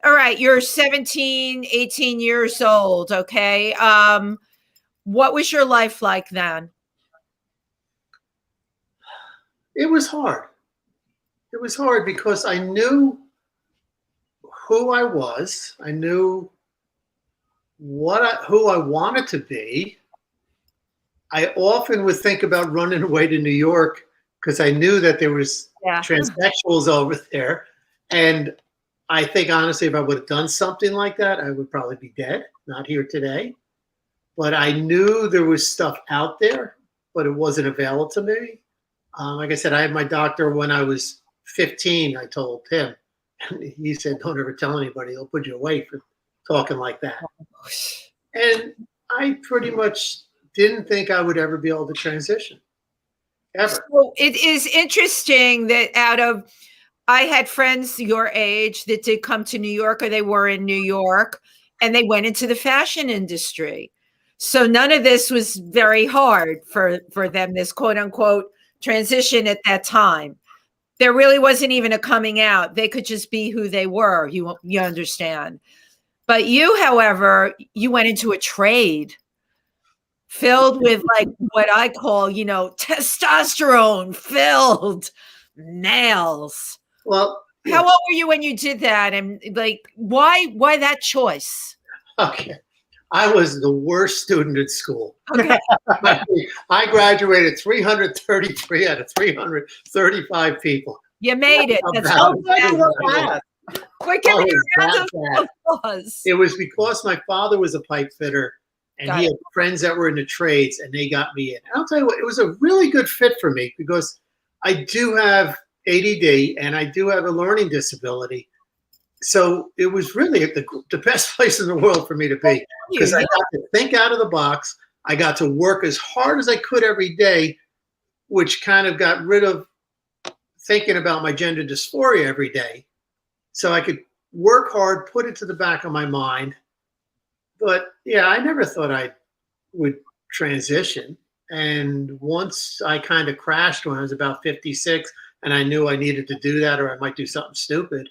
all right, you're 17, 18 years old. Okay. What was your life like then? It was hard. It was hard because I knew who I was. I knew who I wanted to be. I often would think about running away to New York because I knew that there was transsexuals over there. And I think, honestly, if I would have done something like that, I would probably be dead, not here today. But I knew there was stuff out there, but it wasn't available to me. Like I said, I had my doctor when I was 15, I told him. And he said, don't ever tell anybody. They'll put you away for talking like that. And I pretty much didn't think I would ever be able to transition, ever. So it is interesting that I had friends your age that did come to New York, or they were in New York, and they went into the fashion industry. So none of this was very hard for them, this quote unquote transition at that time. There really wasn't even a coming out. They could just be who they were. You understand. But you, however, you went into a trade filled with like what I call, testosterone filled males. Well, how old were you when you did that? And like, why that choice? Okay. I was the worst student at school. Okay. I graduated 333 out of 335 people. You made it. That's so good. We're giving you a round of applause. It was because my father was a pipe fitter, and he had friends that were in the trades, and they got me in. And I'll tell you what, it was a really good fit for me because I do have ADD and I do have a learning disability. So it was really the best place in the world for me to be because I got to think out of the box. I got to work as hard as I could every day, which kind of got rid of thinking about my gender dysphoria every day. So I could work hard, put it to the back of my mind. But yeah, I never thought I would transition. And once I kind of crashed when I was about 56 and I knew I needed to do that or I might do something stupid.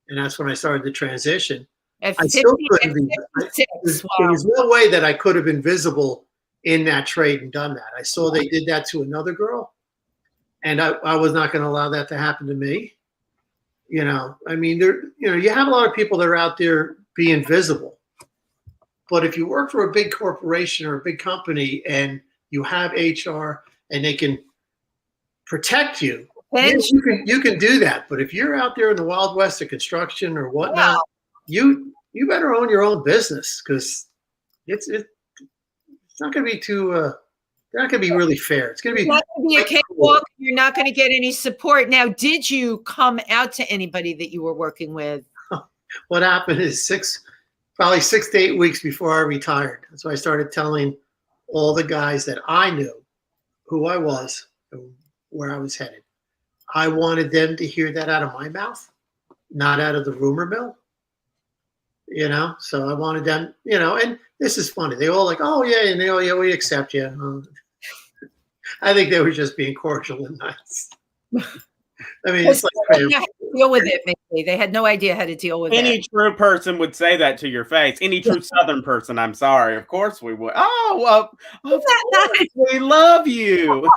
And that's when I started the transition. I still couldn't be. There was no way that I could have been visible in that trade and done that. I saw they did that to another girl, and I was not going to allow that to happen to me. I mean, you have a lot of people that are out there being visible, but if you work for a big corporation or a big company and you have HR and they can protect you. You can do that, but if you're out there in the Wild West of construction or whatnot, you better own your own business because it's not going to be too. They're not going to be really fair. It's going to be not going to be a cakewalk. You're not going to get any support. Now, did you come out to anybody that you were working with? What happened is probably 6 to 8 weeks before I retired. So I started telling all the guys that I knew who I was and where I was headed. I wanted them to hear that out of my mouth, not out of the rumor mill, so I wanted them, and this is funny. They all like, oh yeah. And they all, yeah, we accept you. I think they were just being cordial and nice. I mean, it's like, they didn't know how to deal with it. Maybe they had no idea how to deal with it. Any true person would say that to your face. Any true Southern person, I'm sorry. Of course we would. Oh, well, of course, we love you.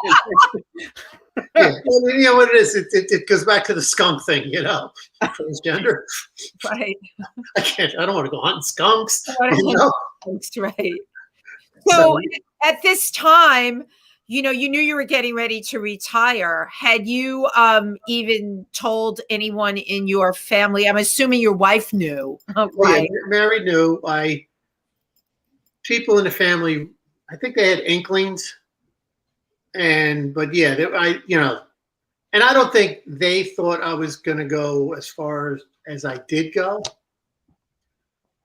Yeah, you know what it is? It goes back to the skunk thing, transgender. Right. I don't want to go hunting skunks. That's right. So at this time, you knew you were getting ready to retire. Had you even told anyone in your family? I'm assuming your wife knew. Right. Yeah, Mary knew. People in the family, I think they had inklings. But yeah, and I don't think they thought I was going to go as far as I did go.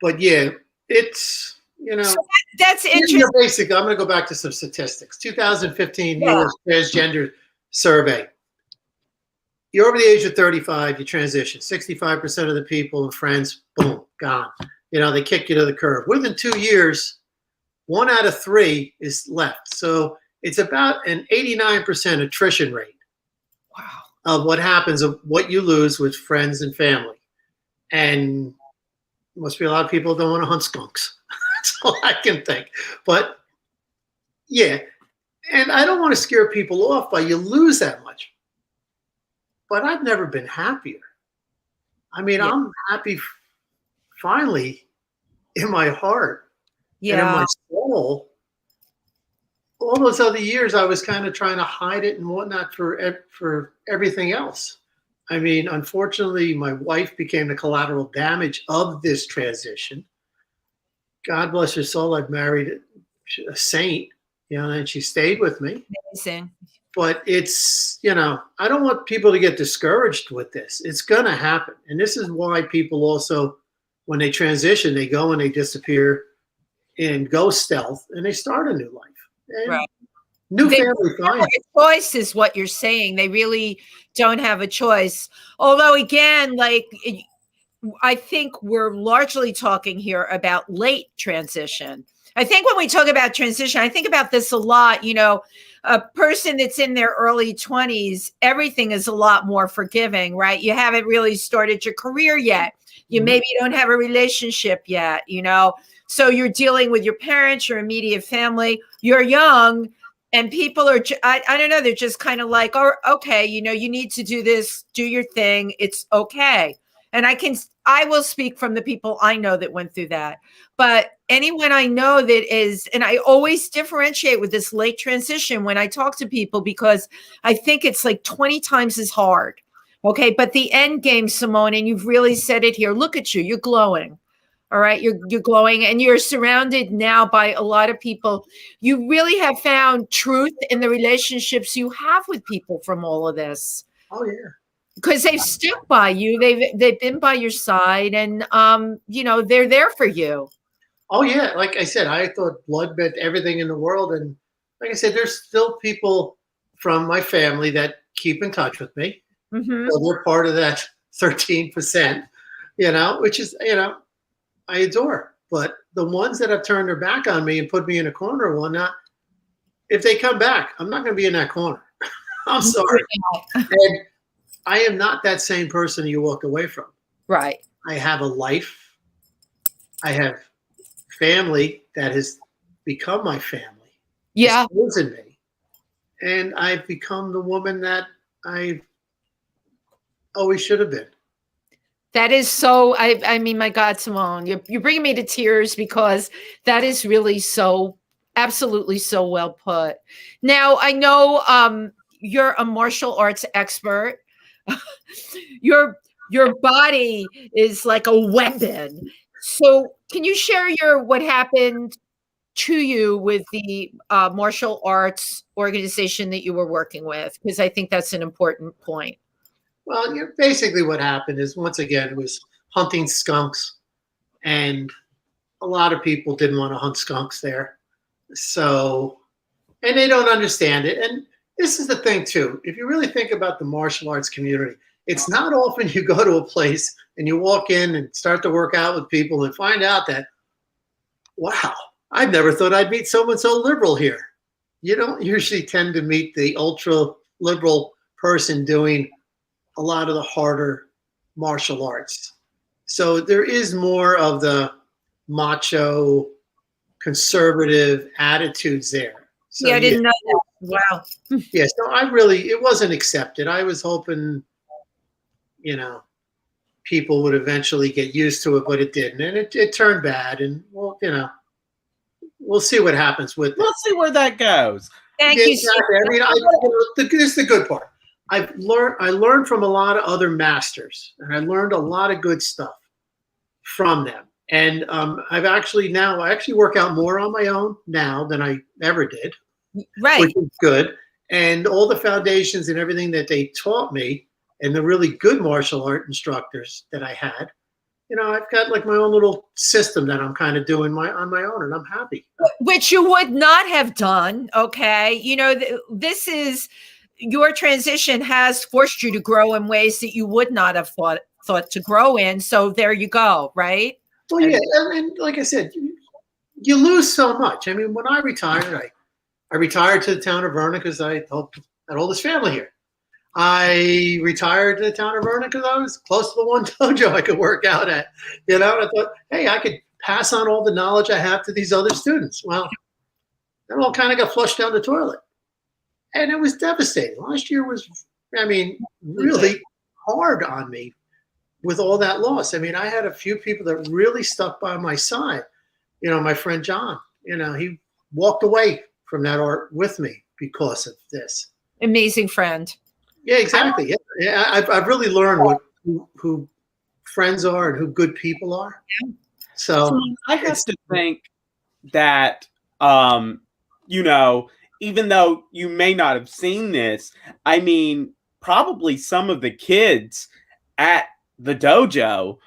But yeah, it's, So that's interesting. Basically, I'm going to go back to some statistics. 2015 U.S. transgender survey. You're over the age of 35, you transition. 65% of the people and friends, boom, gone. They kick you to the curb. Within 2 years, 1 out of 3 is left. So it's about an 89% attrition rate. Wow. Of what happens, of what you lose with friends and family. And must be a lot of people don't want to hunt skunks. That's all I can think. But yeah, and I don't want to scare people off by you lose that much. But I've never been happier. I mean, I'm happy finally, in my heart and in my soul, all those other years, I was kind of trying to hide it and whatnot for everything else. I mean, unfortunately, my wife became the collateral damage of this transition. God bless her soul. I've married a saint, and she stayed with me. Amazing. But it's, I don't want people to get discouraged with this. It's going to happen. And this is why people also, when they transition, they go and they disappear and go stealth and they start a new life. And right. New family finds a choice is what you're saying. They really don't have a choice. Although, again, like, I think we're largely talking here about late transition. I think when we talk about transition, I think about this a lot. A person that's in their early 20s, everything is a lot more forgiving, right? You haven't really started your career yet. You maybe don't have a relationship yet, so you're dealing with your parents, your immediate family, you're young, and people are, I don't know, they're just kind of like, oh, okay, you need to do this, do your thing. It's okay. And I will speak from the people I know that went through that. But anyone I know that is, and I always differentiate with this late transition when I talk to people, because I think it's like 20 times as hard. Okay. But the end game, Simone, and you've really said it here. Look at you. You're glowing. All right. You're glowing, and you're surrounded now by a lot of people. You really have found truth in the relationships you have with people from all of this. Oh, yeah. Because they've stuck by you, they've been by your side, and they're there for you. Oh yeah, like I said, I thought blood meant everything in the world, and like I said, there's still people from my family that keep in touch with me. Mm-hmm. So they're part of that 13%, which is I adore. But the ones that have turned their back on me and put me in a corner or whatnot, if they come back, I'm not going to be in that corner. I'm sorry. And I am not that same person you walked away from. Right. I have a life. I have family that has become my family. Yeah. It lives in me. And I've become the woman that I always should have been. That is so, I mean, my God, Simone, you're bringing me to tears, because that is really so, absolutely so well put. Now, I know you're a martial arts expert. Your body is like a weapon. So can you share what happened to you with the martial arts organization that you were working with? Because I think that's an important point. Well, basically what happened is, once again, it was hunting skunks, and a lot of people didn't want to hunt skunks there. So, and they don't understand it. And this is the thing too. If you really think about the martial arts community, it's not often you go to a place and you walk in and start to work out with people and find out that, wow, I never thought I'd meet someone so liberal here. You don't usually tend to meet the ultra liberal person doing a lot of the harder martial arts. So there is more of the macho, conservative attitudes there. So, I didn't know that. Wow. Yeah, so it wasn't accepted. I was hoping, people would eventually get used to it, but it didn't. And it turned bad. And, well, we'll see what happens with it. We'll see where that goes. Thank you. Exactly. I mean, this is the good part. I learned from a lot of other masters, and I learned a lot of good stuff from them. And I actually work out more on my own now than I ever did. Right. Which is good. And all the foundations and everything that they taught me, and the really good martial art instructors that I had, I've got like my own little system that I'm kind of doing on my own, and I'm happy. Which you would not have done. Okay. This is, your transition has forced you to grow in ways that you would not have thought to grow in. So there you go. Right. Well, yeah. And like I said, you lose so much. I mean, when I retired, I retired to the town of Vernon because I had all this family here. I retired to the town of Vernon because I was close to the one dojo I could work out at. I thought, hey, I could pass on all the knowledge I have to these other students. Well, that all kind of got flushed down the toilet. And it was devastating. Last year was, really hard on me with all that loss. I mean, I had a few people that really stuck by my side. You know, my friend John, you know, he walked away from that art with me because of this. Amazing friend. Yeah, exactly. Yeah. I've really learned who friends are and who good people are. So I have to think that, you know, even though you may not have seen this, I mean, probably some of the kids at the dojo,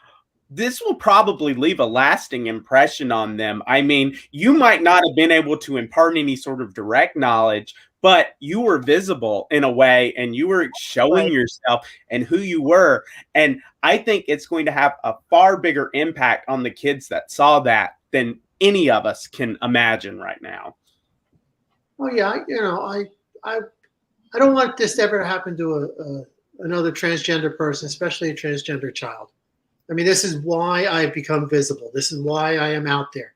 this will probably leave a lasting impression on them. I mean, you might not have been able to impart any sort of direct knowledge, but you were visible in a way and you were showing yourself and who you were. And I think it's going to have a far bigger impact on the kids that saw that than any of us can imagine right now. Oh yeah, you know, I don't want this to ever happen to another transgender person, especially a transgender child. I mean, this is why I've become visible. This is why I am out there.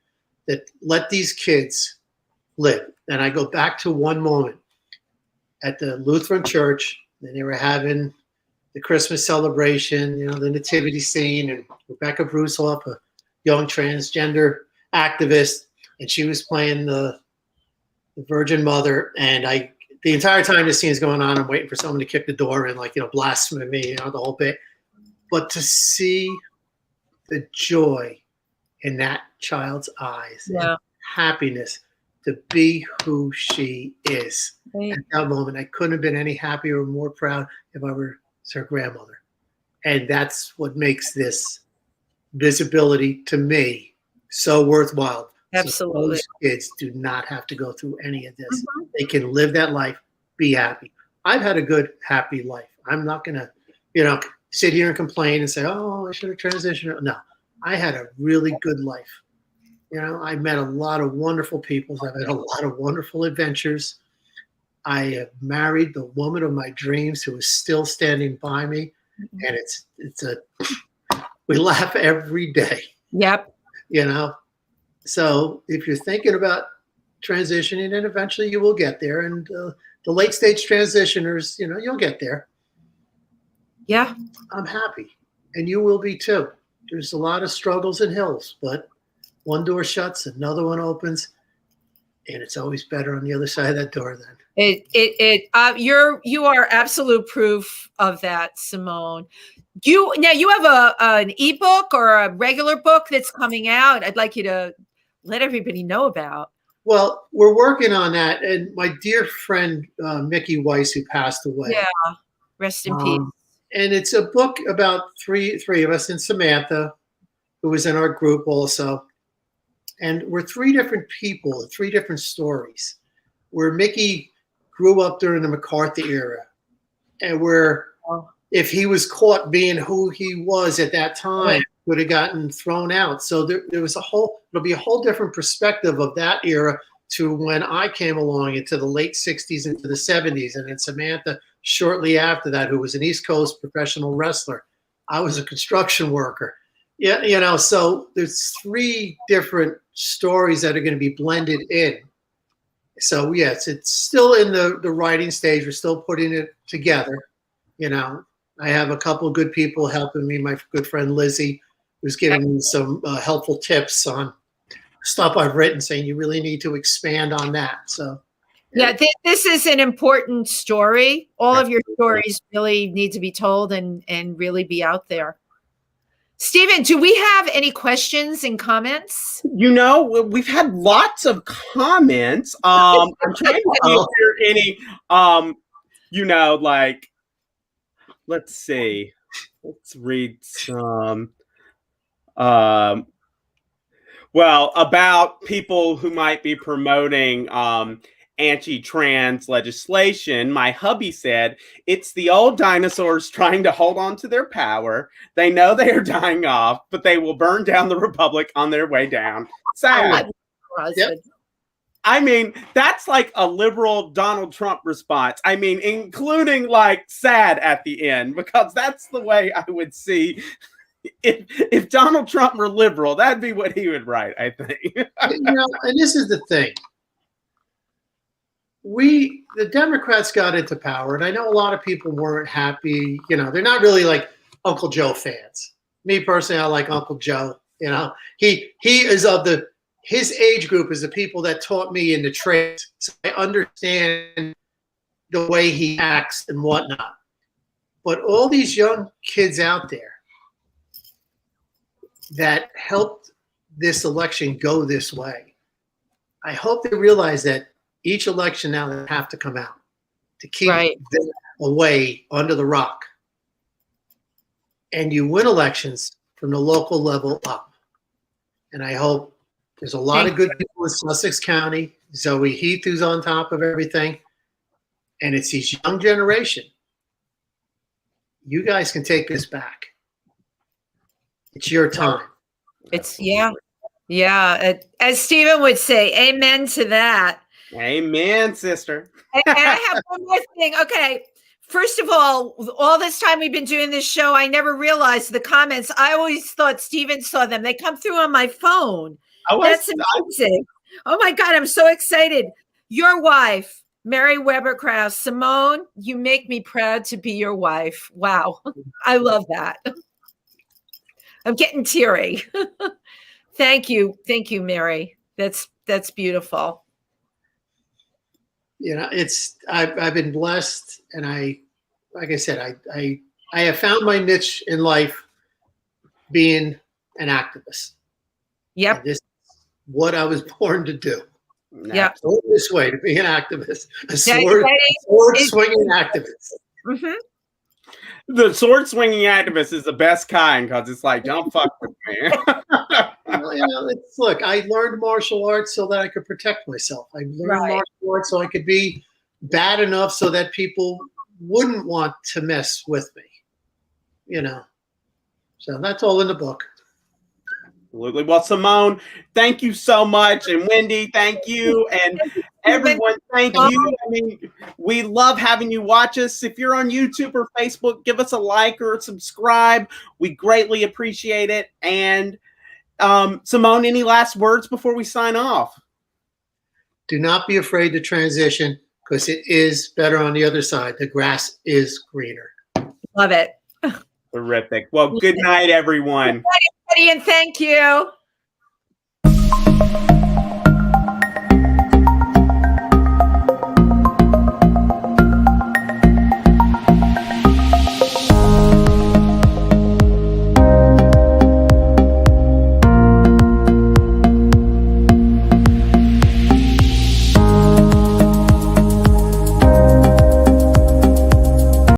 That let these kids live. And I go back to one moment at the Lutheran church, and they were having the Christmas celebration, you know, the nativity scene, and Rebecca Brucehoff, a young transgender activist, and she was playing the Virgin Mother. And the entire time this scene is going on, I'm waiting for someone to kick the door in, like, you know, blasphemy, you know, the whole bit. But to see the joy in that child's eyes, and happiness to be who she is. At that moment, I couldn't have been any happier or more proud if I were her grandmother. And that's what makes this visibility to me so worthwhile. Absolutely. So those kids do not have to go through any of this. They can live that life, be happy. I've had a good, happy life. I'm not going to, you know, sit here and complain and say, oh, I should have transitioned. No, I had a really good life. You know, I met a lot of wonderful people. I've had a lot of wonderful adventures. I have married the woman of my dreams who is still standing by me. And we laugh every day. Yep. You know, so if you're thinking about transitioning, and eventually you will get there. And the late stage transitioners, you know, you'll get there. Yeah. I'm happy. And you will be too. There's a lot of struggles and hills, but one door shuts, another one opens, and it's always better on the other side of that door then. You are absolute proof of that, Simone. You have an ebook or a regular book that's coming out. I'd like you to let everybody know about. Well, we're working on that, and my dear friend Mickey Weiss, who passed away. Yeah, rest in peace. And it's a book about three of us, and Samantha, who was in our group also. And we're three different people, three different stories, where Mickey grew up during the McCarthy era, and where if he was caught being who he was at that time, would have gotten thrown out. So there was it'll be a whole different perspective of that era to when I came along into the late 60s into the 70s. And then Samantha shortly after that, who was an East Coast professional wrestler. I was a construction worker. Yeah, you know, so there's three different stories that are going to be blended in. So yes, it's still in the writing stage. We're still putting it together. You know, I have a couple of good people helping me. My good friend Lizzie, who's giving me some helpful tips on stuff I've written, saying you really need to expand on that. So yeah, this is an important story. All of your stories really need to be told and really be out there. Stephen, do we have any questions and comments? You know, we've had lots of comments. I'm trying to see if there are any, you know, like, let's see. Let's read some. Well, about people who might be promoting anti-trans legislation, my hubby said, it's the old dinosaurs trying to hold on to their power. They know they are dying off, but they will burn down the republic on their way down. Sad. Yep. I mean, that's like a liberal Donald Trump response. I mean, including like sad at the end, because that's the way I would see if Donald Trump were liberal, that'd be what he would write, I think. You know, and this is the thing. The Democrats got into power, and I know a lot of people weren't happy. You know, they're not really like Uncle Joe fans. Me personally, I like Uncle Joe. You know, he is of his age group is the people that taught me in the trades. So I understand the way he acts and whatnot. But all these young kids out there that helped this election go this way, I hope they realize that each election now they have to come out to keep them away under the rock. And you win elections from the local level up. And I hope there's a lot of good people in Sussex County. Zoe Heath, who's on top of everything. And it's these young generation. You guys can take this back. It's your time. It's, yeah. As Stephen would say, amen to that. Amen, sister. And I have one more thing. Okay. First of all this time we've been doing this show, I never realized the comments. I always thought Stephen saw them. They come through on my phone. Oh, that's amazing. Oh my God, I'm so excited. Your wife, Mary Weber Kraus. Simone, you make me proud to be your wife. Wow. I love that. I'm getting teary. Thank you. Thank you, Mary. That's beautiful. You know, I've been blessed, and like I said, I have found my niche in life being an activist. Yep. And this is what I was born to do. Yep. This way, to be an activist, a sword swinging activist. Mm-hmm. The sword swinging activist is the best kind because it's like, don't fuck with me. Well, you know, look, I learned martial arts so that I could protect myself. I learned martial arts so I could be bad enough so that people wouldn't want to mess with me. You know, so that's all in the book. Absolutely. Well, Simone, thank you so much. And Wendy, thank you. And everyone, thank you. I mean, we love having you watch us. If you're on YouTube or Facebook, give us a like or subscribe. We greatly appreciate it. And Simone, any last words before we sign off? Do not be afraid to transition because it is better on the other side. The grass is greener. Love it. Terrific. Well, good night, everyone. Good night, everybody, and thank you.